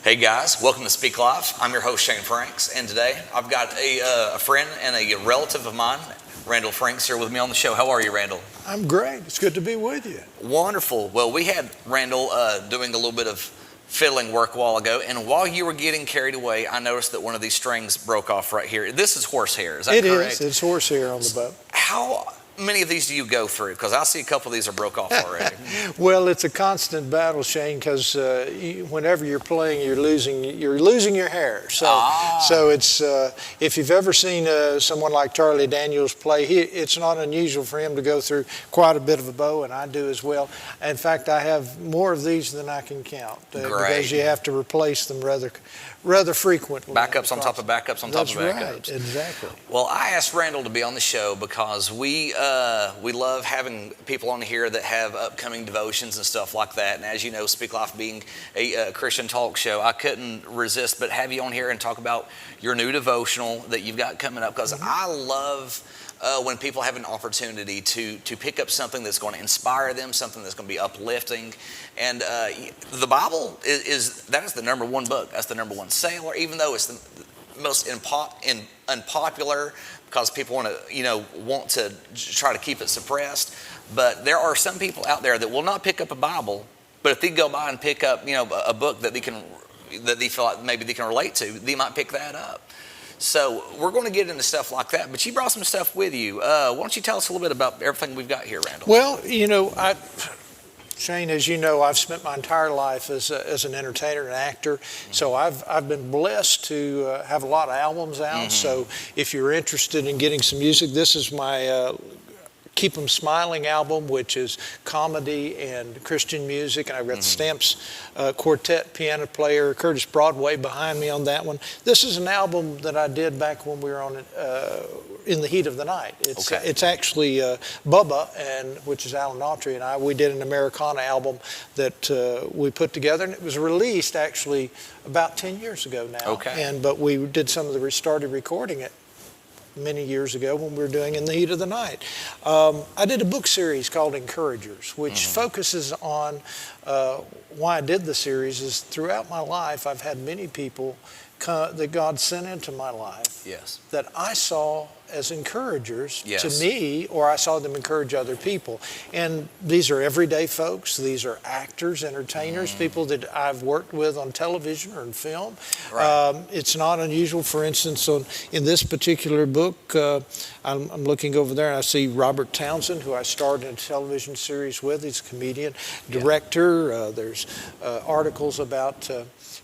Hey guys, welcome to Speak Live. I'm your host Shane Franks, and today I've got a friend and a relative of mine, Randall Franks, here with me on the show. How are you, Randall? I'm great. It's good to be with you. Wonderful. Well, we had Randall doing a little bit of fiddling work a while ago, and while you were getting carried away, I noticed that one of these strings broke off right here. This is horsehair, is that correct? It is. It's horsehair on the bow. How many of these do you go through? Because I see a couple of these are broke off already. Well, it's a constant battle, Shane, because whenever you're playing, you're losing your hair. So it's if you've ever seen someone like Charlie Daniels play, it's not unusual for him to go through quite a bit of a bow, and I do as well. In fact, I have more of these than I can count because you have to replace them rather frequently. Backups on top of backups on top of backups. That's right, exactly. Well, I asked Randall to be on the show because we love having people on here that have upcoming devotions and stuff like that. And as you know, Speak Life being a Christian talk show, I couldn't resist but have you on here and talk about your new devotional that you've got coming up, because I love when people have an opportunity to pick up something that's going to inspire them, something that's going to be uplifting. And the Bible is the number one book. That's the number one seller, even though it's the most unpopular because people want to try to keep it suppressed. But there are some people out there that will not pick up a Bible, but if they go by and pick up a book that they feel like maybe they can relate to, they might pick that up. So we're going to get into stuff like that, but you brought some stuff with you. Why don't you tell us a little bit about everything we've got here, Randall? Well, Shane, as you know, I've spent my entire life as an entertainer and actor, so I've been blessed to have a lot of albums out. So if you're interested in getting some music, this is my Keep 'Em Smiling album, which is comedy and Christian music, and I've got the Stamps Quartet piano player, Curtis Broadway, behind me on that one. This is an album that I did back when we were on In the Heat of the Night. It's actually Bubba, which is Alan Autry, and we did an Americana album that we put together, and it was released actually about 10 years ago now. But we started recording it many years ago when we were doing In the Heat of the Night. I did a book series called Encouragers, which focuses on why I did the series is throughout my life I've had many people that God sent into my life that I saw as encouragers to me, or I saw them encourage other people. And these are everyday folks. These are actors, entertainers, people that I've worked with on television or in film. It's not unusual, for instance, in this particular book, I'm looking over there and I see Robert Townsend, who I starred in a television series with. He's a comedian, director. There's articles about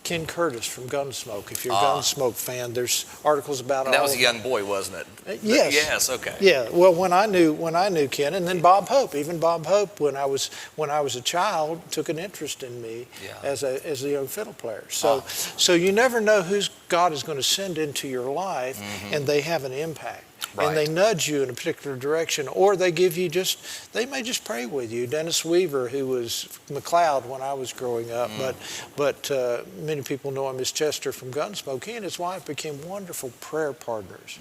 Ken Curtis from Gunsmoke. If you're a Gunsmoke fan, there's articles about that was a young boy, wasn't it? Yes. Yes. Okay. Yeah. Well, when I knew Ken, and then Bob Hope. Even Bob Hope, when I was a child, took an interest in me as a young fiddle player. So you never know who God is going to send into your life, and they have an impact. And they nudge you in a particular direction, or they may just pray with you. Dennis Weaver, who was McLeod when I was growing up, but many people know him as Chester from Gunsmoke. He and his wife became wonderful prayer partners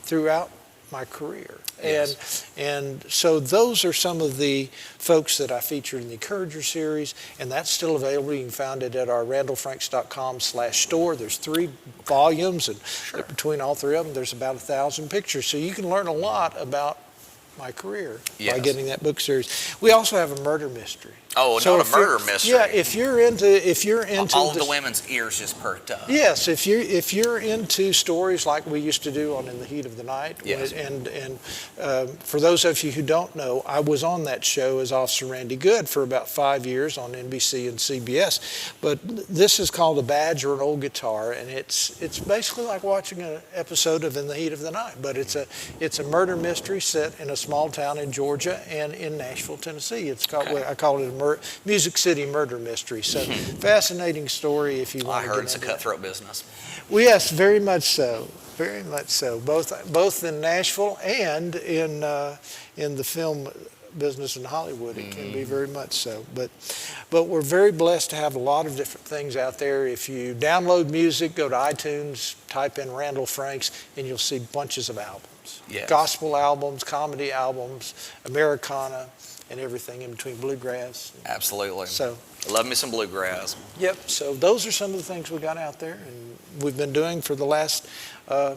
throughout my career. And so those are some of the folks that I featured in the Encourager series, and that's still available. You can find it at our randallfranks.com/store. There's 3 volumes, and between all 3 of them, there's about 1,000 pictures. So you can learn a lot about my career by getting that book series. We also have a murder mystery. Oh, not a murder mystery. Yeah, if you're into all of the women's ears just perked up. Yes, if you're into stories like we used to do on In the Heat of the Night. And for those of you who don't know, I was on that show as Officer Randy Good for about 5 years on NBC and CBS. But this is called A Badge or an Old Guitar, and it's basically like watching an episode of In the Heat of the Night. But it's a murder mystery set in a small town in Georgia and in Nashville, Tennessee. I call it a Music City murder mystery. So fascinating story if you want to get into it. I heard it's a cutthroat business. Well, yes, very much so. Very much so. Both in Nashville and in the film business in Hollywood, it can be very much so. But we're very blessed to have a lot of different things out there. If you download music, go to iTunes, type in Randall Franks, and you'll see bunches of albums. Gospel albums, comedy albums, Americana, and everything in between, bluegrass. Absolutely. So, Love me some bluegrass. yep. So those are some of the things we got out there, and we've been doing for the last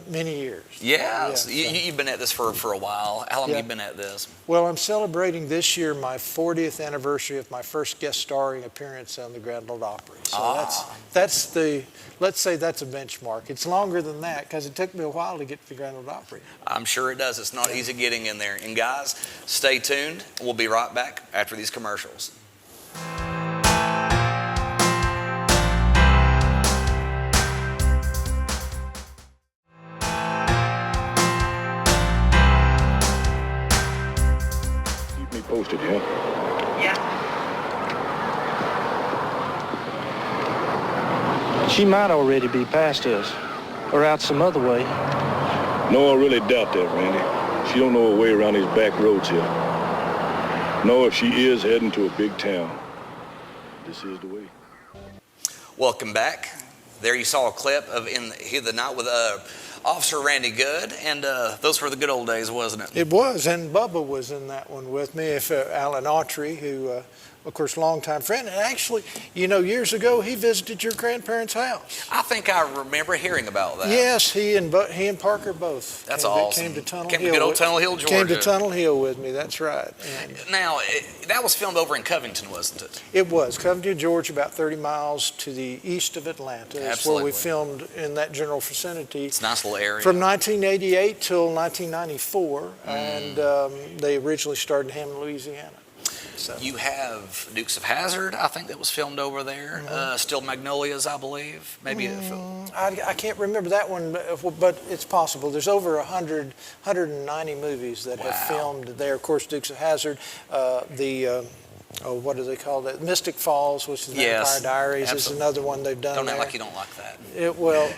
many years. Yeah. So- You've been at this for a while. How long Yeah. have you been at this? Well, I'm celebrating this year my 40th anniversary of my first guest starring appearance on the Grand Ole Opry. So that's the, let's say that's a benchmark. It's longer than that because it took me a while to get to the Grand Ole Opry. I'm sure it does. It's not easy getting in there. And guys, stay tuned. We'll be right back after these commercials. Keep me posted, yeah? Yeah. She might already be past us, or out some other way. No, I really doubt that, Randy. She don't know her way around these back roads here. No, if she is heading to a big town, this is the way. Welcome back. There you saw a clip of In the Heat of the Night with Officer Randy Good, and those were the good old days, wasn't it? It was, and Bubba was in that one with me, Alan Autry, who, of course, longtime friend. And actually, you know, years ago, he visited your grandparents' house. I think I remember hearing about that. Yes, he and Parker both. That's came awesome. Came to Tunnel Came to Hill. good old Tunnel Hill, Came to Georgia. Tunnel Hill with me. That's right. And Now, that was filmed over in Covington, wasn't it? it was Covington, Georgia, about 30 miles to the east of Atlanta. It's where we Absolutely. filmed in that general vicinity. It's a nice little area. From 1988 till 1994, and they originally started in Hammond, Louisiana. So. You have Dukes of Hazzard, I think that was filmed over there. Still Magnolias, I believe. Maybe I can't remember that one, but it's possible. There's over 190 movies that have filmed there. Of course, Dukes of Hazzard, what do they call that? Mystic Falls, which is Yes, Vampire Diaries, absolutely. is another one they've done don't there. act like you don't like that. Well,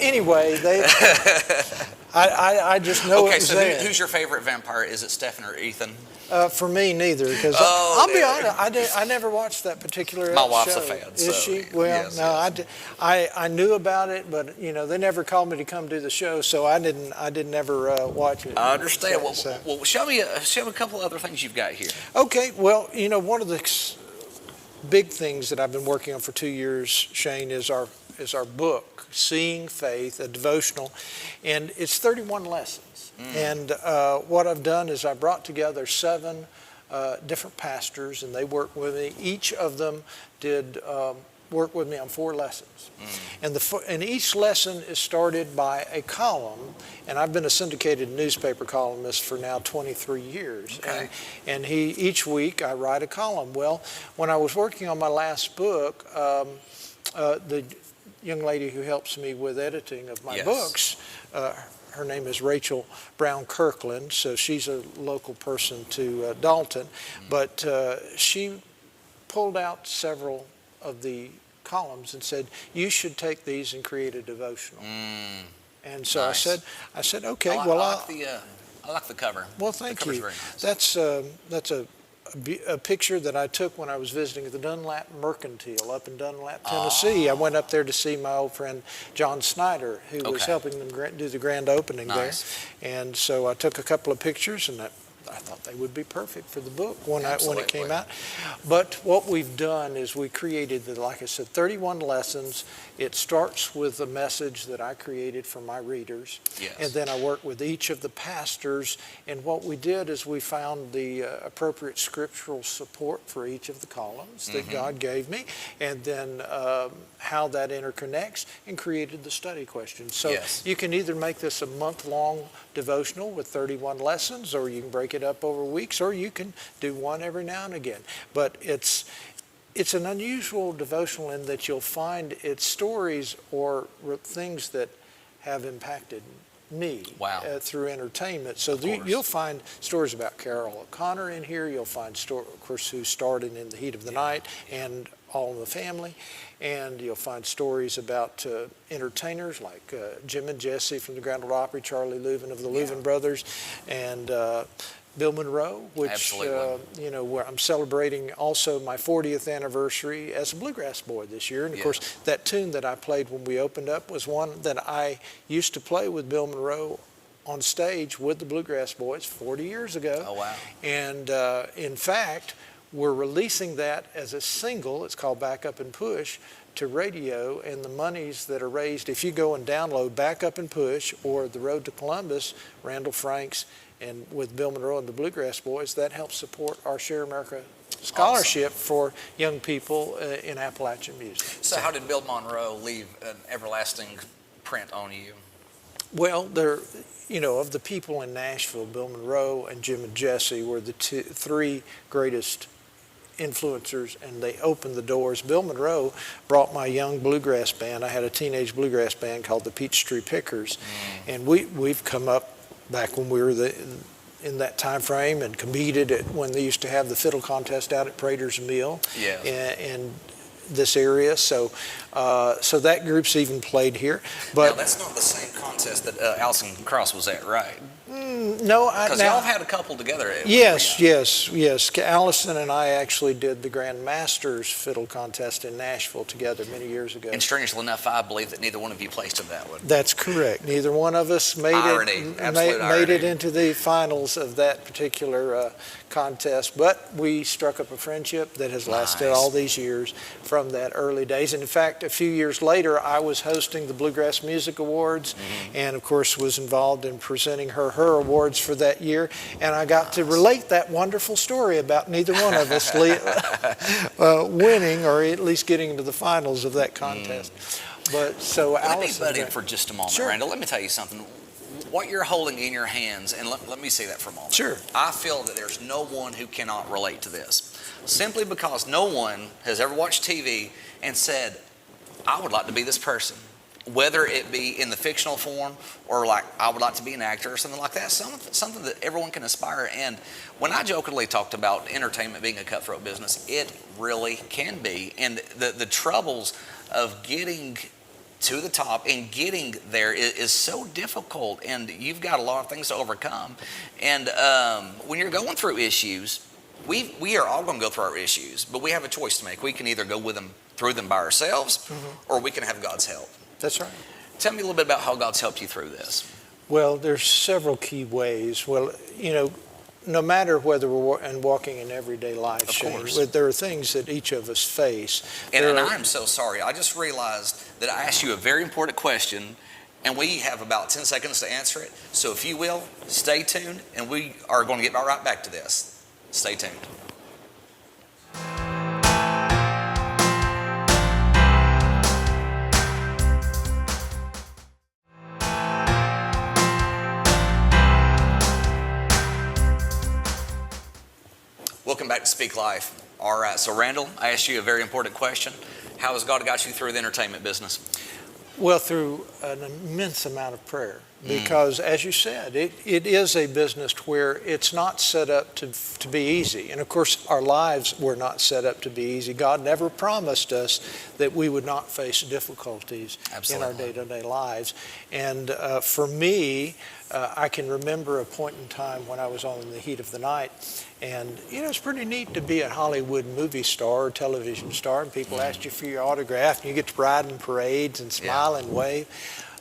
anyway, I just know Okay, it was so there. who's your favorite vampire? Is it Stephen or Ethan? For me, neither, because Oh, I'll be yeah. honest, I never watched that particular My show. wife's a fan, Is so, she? Well, yes, no, yes. I knew about it, but you know, they never called me to come do the show, so I didn't ever watch it. I understand. So- Well, show me a couple other things you've got here. Okay, well, you know, one of the big things that I've been working on for 2 years, Shane, is our book, Seeing Faith, a devotional, and it's 31 lessons. And what I've done is I brought together 7 different pastors, and they worked with me. Each of them did work with me on 4 lessons. And each lesson is started by a column, and I've been a syndicated newspaper columnist for now 23 years. Okay. And each week I write a column. Well, when I was working on my last book, the young lady who helps me with editing of my Yes. books, her name is Rachel Brown Kirkland, so she's a local person to Dalton, but she pulled out several of the columns and said, you should take these and create a devotional. And so Nice. I said, okay, I well, like the cover. well, thank the cover's you. very nice. That's a picture that I took when I was visiting the Dunlap Mercantile up in Dunlap, Tennessee. I went up there to see my old friend John Snyder, who was Okay. helping them do the grand opening Nice. there. And so I took a couple of pictures, and I thought they would be perfect for the book when it came Absolutely. out. But what we've done is we created, like I said, 31 lessons. It starts with a message that I created for my readers. Yes. And then I worked with each of the pastors. And what we did is we found the appropriate scriptural support for each of the columns that God gave me, and then how that interconnects, and created the study questions. So Yes. you can either make this a month-long devotional with 31 lessons, or you can break it up over weeks, or you can do one every now and again. But it's an unusual devotional in that you'll find it's stories or things that have impacted me Wow. Through entertainment. So course. you'll find stories about Carol O'Connor in here. You'll find, of course, who starred in the Heat of the Night and All in the Family. And you'll find stories about entertainers like Jim and Jesse from the Grand Ole Opry, Charlie Louvin of the Louvin Brothers, and Bill Monroe, which, Absolutely. where I'm celebrating also my 40th anniversary as a bluegrass boy this year. And of Yeah. course, that tune that I played when we opened up was one that I used to play with Bill Monroe on stage with the Bluegrass Boys 40 years ago. Oh, wow. And in fact, we're releasing that as a single. It's called Back Up and Push to radio, and the monies that are raised, if you go and download Back Up and Push or The Road to Columbus, Randall Franks, and with Bill Monroe and the Bluegrass Boys, that helps support our Share America scholarship for young people in Appalachian music. So how did Bill Monroe leave an everlasting print on you? Well, of the people in Nashville, Bill Monroe and Jim and Jesse were the three greatest influencers, and they opened the doors. Bill Monroe brought my young bluegrass band. I had a teenage bluegrass band called the Peachtree Pickers, and we've come up back when we were in that time frame and competed when they used to have the fiddle contest out at Prater's Mill. Yes. And this area, so that group's even played here. But now, that's not the same contest that Alison Krauss was at, right? No, Because y'all have had a couple together. Yes. Allison and I actually did the Grand Masters fiddle contest in Nashville together many years ago. And strangely enough, I believe that neither one of you placed in that one. That's correct. Neither one of us made it into the finals of that particular contest, but we struck up a friendship that has lasted all these years from that early days. And in fact, a few years later, I was hosting the Bluegrass Music Awards, and of course was involved in presenting her awards for that year, and I got to relate that wonderful story about neither one of us winning or at least getting to the finals of that contest. But so Let me Allison, butt in for just a moment, Sure. Randall. Let me tell you something. What you're holding in your hands, and let me say that for a moment. Sure. I feel that there's no one who cannot relate to this, simply because no one has ever watched TV and said, I would like to be this person. Whether it be in the fictional form or like I would like to be an actor or something like that, something that everyone can aspire. And when I jokingly talked about entertainment being a cutthroat business, it really can be. And the troubles of getting to the top and getting there is so difficult, and you've got a lot of things to overcome. And when you're going through issues, we are all going to go through our issues, but we have a choice to make. We can either go through them by ourselves, or we can have God's help. That's right. Tell me a little bit about how God's helped you through this. Well, there's several key ways. Well, no matter whether we're walking in everyday life, Shane, there are things that each of us face. And I'm so sorry. I just realized that I asked you a very important question, and we have about 10 seconds to answer it. So if you will, stay tuned, and we are going to get right back to this. Stay tuned. Welcome back to Speak Life. All right, so Randall, I asked you a very important question. How has God got you through the entertainment business? Well, through an immense amount of prayer, because as you said, it is a business where it's not set up to be easy. And of course, our lives were not set up to be easy. God never promised us that we would not face difficulties in our day-to-day lives. And for me, I can remember a point in time when I was on In the Heat of the Night, and it's pretty neat to be a Hollywood movie star or television star, and people ask you for your autograph, and you get to ride in parades and smile and wave.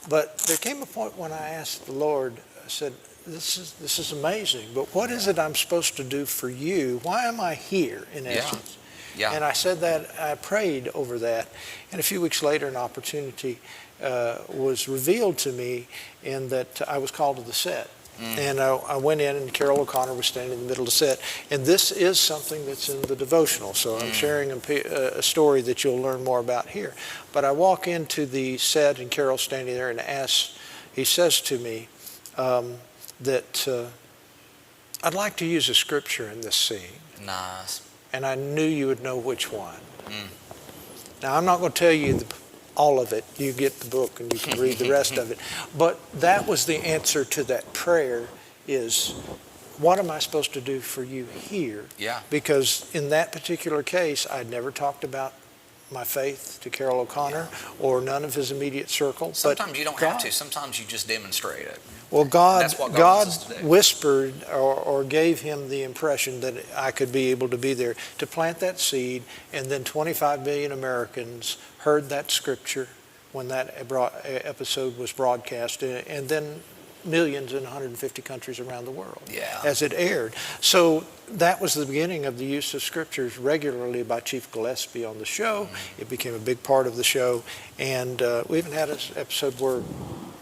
But there came a point when I asked the Lord, I said, this is amazing, but what is it I'm supposed to do for you? Why am I here, in essence? Yeah. And I said that, I prayed over that, and a few weeks later an opportunity was revealed to me in that I was called to the set. And I went in, and Carol O'Connor was standing in the middle of the set. And this is something that's in the devotional, so I'm sharing a story that you'll learn more about here. But I walk into the set, and Carol's standing there, and he says to me that I'd like to use a scripture in this scene. Nice. And I knew you would know which one. Now, I'm not going to tell you all of it. You get the book and you can read the rest of it. But that was the answer to that prayer is, what am I supposed to do for you here? Yeah. Because in that particular case, I'd never talked about my faith to Carol O'Connor or none of his immediate circle. Sometimes you don't have to. Sometimes you just demonstrate it. Well, God wants us to do. whispered or gave him the impression that I could be able to be there to plant that seed, and then 25 million Americans heard that scripture when that episode was broadcast, and then millions in 150 countries around the world Yeah. as it aired. So that was the beginning of the use of scriptures regularly by Chief Gillespie on the show. It became a big part of the show, and we even had an episode where a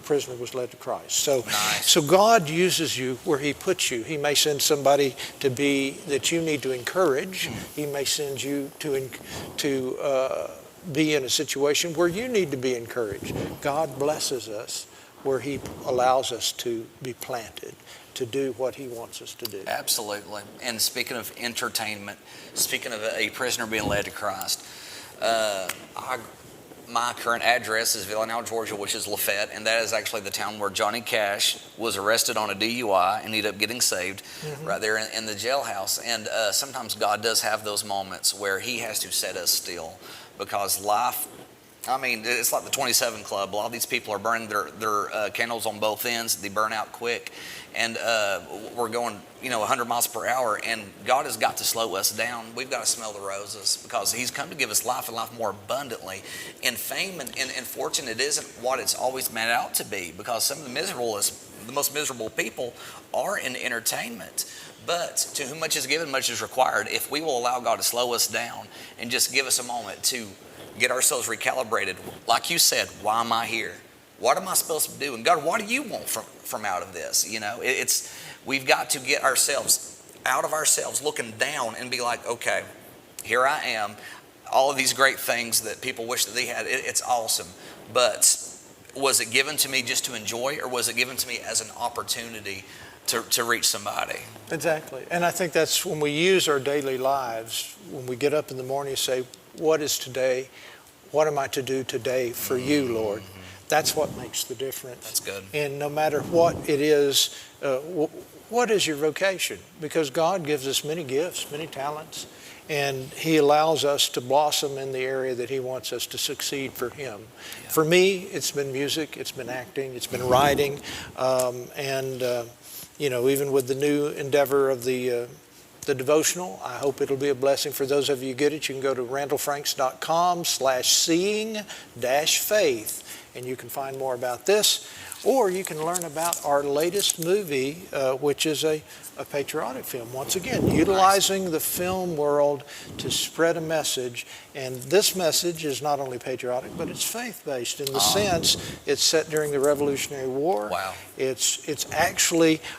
prisoner was led to Christ. So, Nice. so God uses you where He puts you. He may send somebody to be that you need to encourage. He may send you to be in a situation where you need to be encouraged. God blesses us where He allows us to be planted, to do what He wants us to do. Absolutely. And speaking of entertainment, speaking of a prisoner being led to Christ, my current address is Villanelle, Georgia, which is Lafayette, and that is actually the town where Johnny Cash was arrested on a DUI and ended up getting saved right there in the jailhouse. And sometimes God does have those moments where He has to set us still, because life, I mean, it's like the 27 Club. A lot of these people are burning their candles on both ends. They burn out quick. And we're going, 100 miles per hour. And God has got to slow us down. We've got to smell the roses, because He's come to give us life and life more abundantly. And fame and fortune, it isn't what it's always meant out to be, because some of the most miserable people are in entertainment. But to whom much is given, much is required. If we will allow God to slow us down and just give us a moment to get ourselves recalibrated, like you said, why am I here? What am I supposed to do? And God, what do you want from out of this? We've got to get ourselves out of ourselves, looking down, and be like, okay, here I am. All of these great things that people wish that they had, it's awesome. But was it given to me just to enjoy, or was it given to me as an opportunity to reach somebody? Exactly. And I think that's when we use our daily lives, when we get up in the morning and say, what is today? What am I to do today for you, Lord? That's what makes the difference. That's good. And no matter what it is, what is your vocation? Because God gives us many gifts, many talents, and He allows us to blossom in the area that He wants us to succeed for Him. Yeah. For me, it's been music, it's been acting, it's been writing, even with the new endeavor of the devotional, I hope it'll be a blessing for those of you who get it. You can go to randallfranks.com/seeing-faith, and you can find more about this. Or you can learn about our latest movie, which is a patriotic film. Once again, utilizing the film world to spread a message. And this message is not only patriotic, but it's faith-based in the sense it's set during the Revolutionary War. Wow. I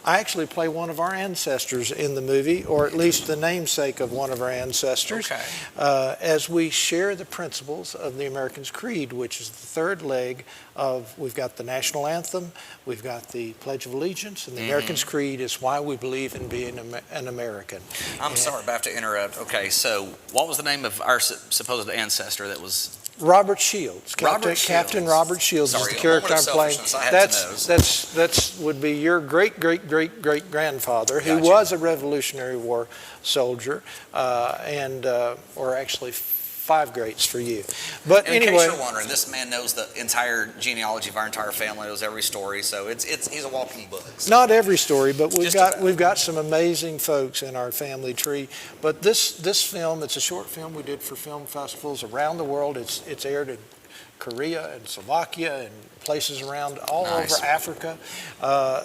actually play one of our ancestors in the movie, or at least the namesake of one of our ancestors, as we share the principles of the American's Creed, which is the third leg of, we've got the national anthem, we've got the Pledge of Allegiance, and the American's Creed is why we believe in being an American. I'm sorry, but I have to interrupt. Okay, so what was the name of our supposed ancestor that was? Robert Shields. Captain Robert Shields is the character I'm playing. That's would be your great grandfather, who was a Revolutionary War soldier, or actually 5 greats for you. But and anyway, in case you're wondering, this man knows the entire genealogy of our entire family, knows every story. So he's a walking book. So. Not every story, but we've got some amazing folks in our family tree. But this film, it's a short film we did for film festivals around the world. It's aired in Korea and Slovakia and places around all over Africa.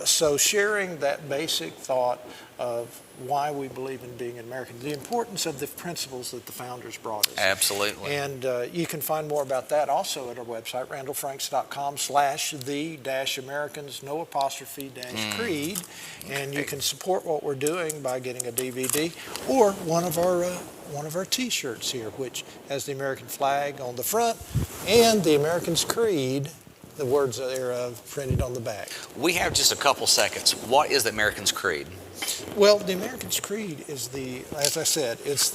So sharing that basic thought of why we believe in being an American, the importance of the principles that the founders brought us. Absolutely. And you can find more about that also at our website, randallfranks.com/the-Americans, no apostrophe -creed. And you can support what we're doing by getting a DVD or one of our T-shirts here, which has the American flag on the front and the American's Creed, the words thereof, printed on the back. We have just a couple seconds. What is the American's Creed? Well, the American's Creed is as I said, it's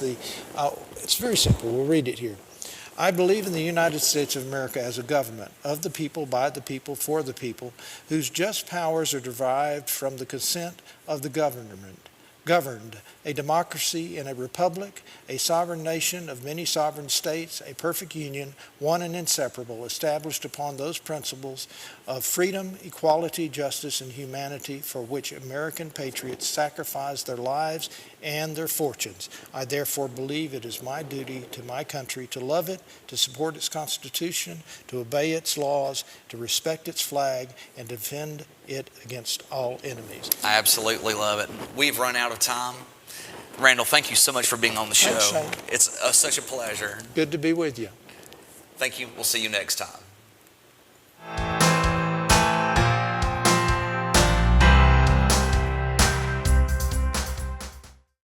very simple. We'll read it here. I believe in the United States of America as a government, of the people, by the people, for the people, whose just powers are derived from the consent of the governed, a democracy in a republic, a sovereign nation of many sovereign states, a perfect union, one and inseparable, established upon those principles of freedom, equality, justice, and humanity for which American patriots sacrificed their lives and their fortunes. I therefore believe it is my duty to my country to love it, to support its Constitution, to obey its laws, to respect its flag, and defend it against all enemies. I absolutely love it. We've run out of time. Randall, thank you so much for being on the show. Thanks, Shane. It's such a pleasure. Good to be with you. Thank you. We'll see you next time.